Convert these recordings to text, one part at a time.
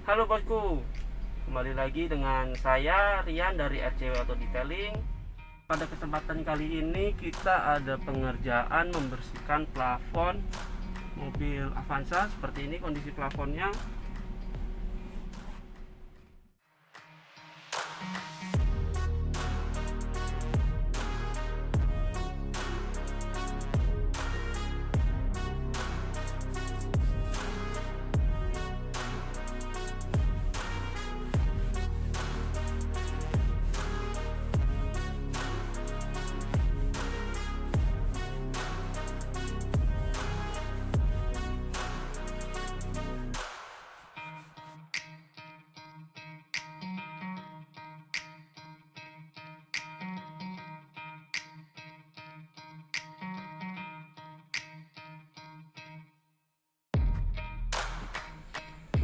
Halo bosku, kembali lagi dengan saya Rian dari RCW AUTODETAILING. Pada kesempatan kali ini kita ada pengerjaan membersihkan plafon mobil Avanza. Seperti ini kondisi plafonnya.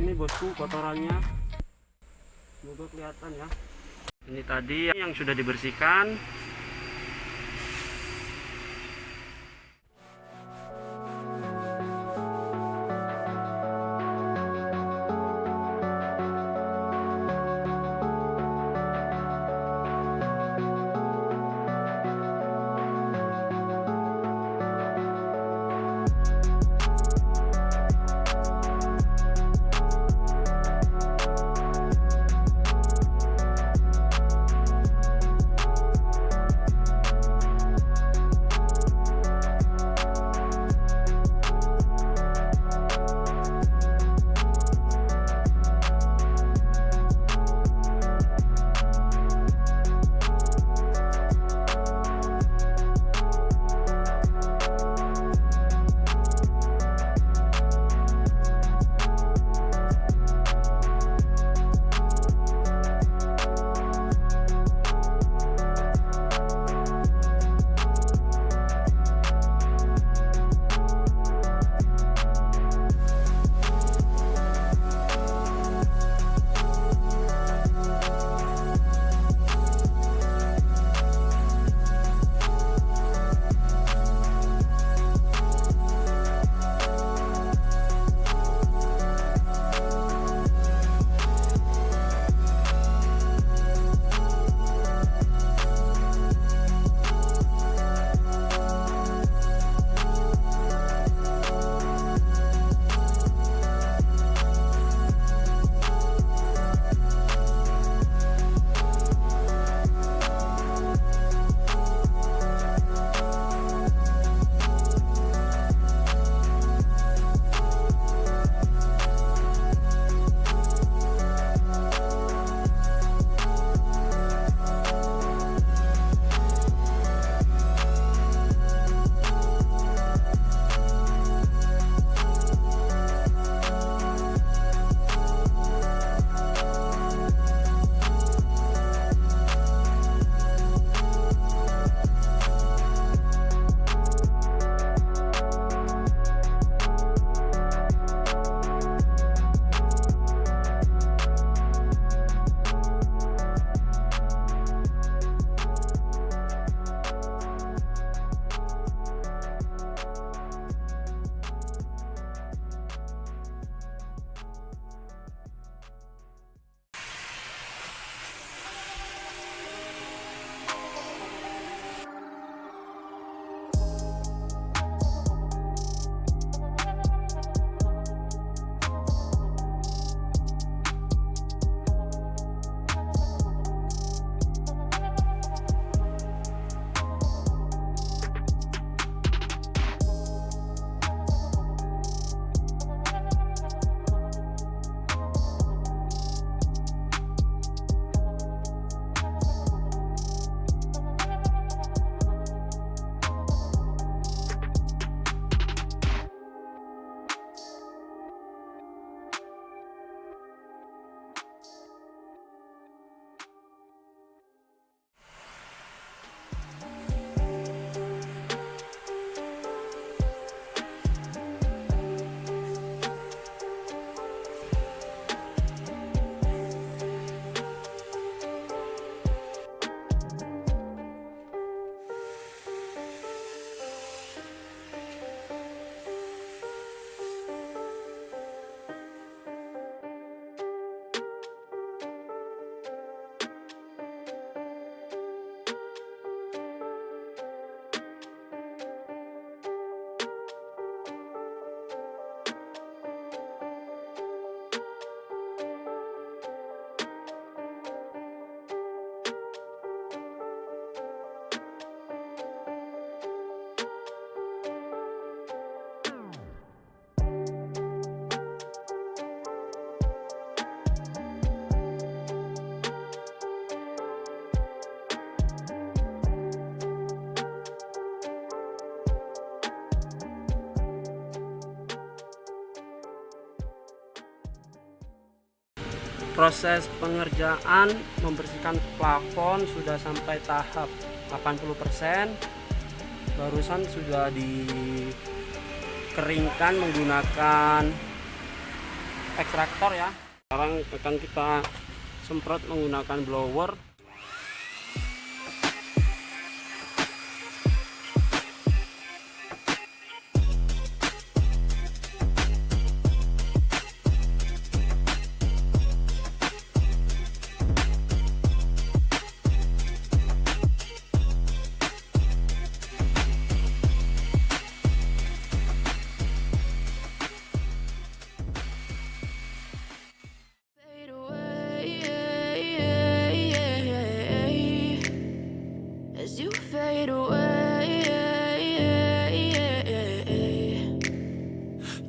Ini bosku kotorannya, semoga kelihatan ya. Ini tadi yang sudah dibersihkan. Proses pengerjaan membersihkan plafon sudah sampai tahap 80%. Barusan sudah dikeringkan menggunakan ekstraktor ya. Sekarang akan kita semprot menggunakan blower.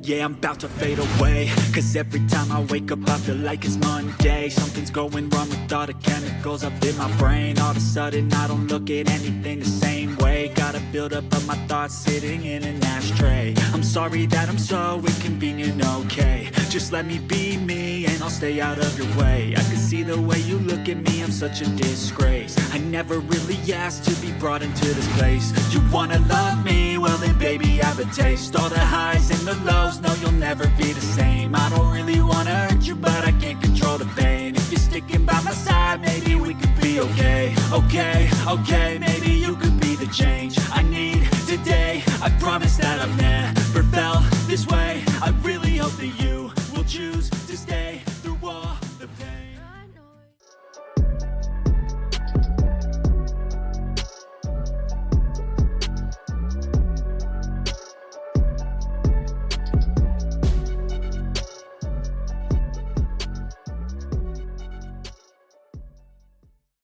Yeah, I'm about to fade away, cause every time I wake up I feel like it's Monday. Something's going wrong with all the chemicals up in my brain. All of a sudden I don't look at anything the same way. Gotta build up of my thoughts sitting in an ashtray. I'm sorry that I'm so inconvenient, okay. Just let me be me and I'll stay out of your way. I can see the way you look at me, I'm such a disgrace. I never really asked to be brought into this place. You wanna love me? Well then baby I have a taste. All the highs and the lows, no you'll never be the same. I don't really wanna hurt you but I can't control the pain. If you're sticking by my side maybe we could be okay. Okay, maybe you could be the change I need today. I promise that I've never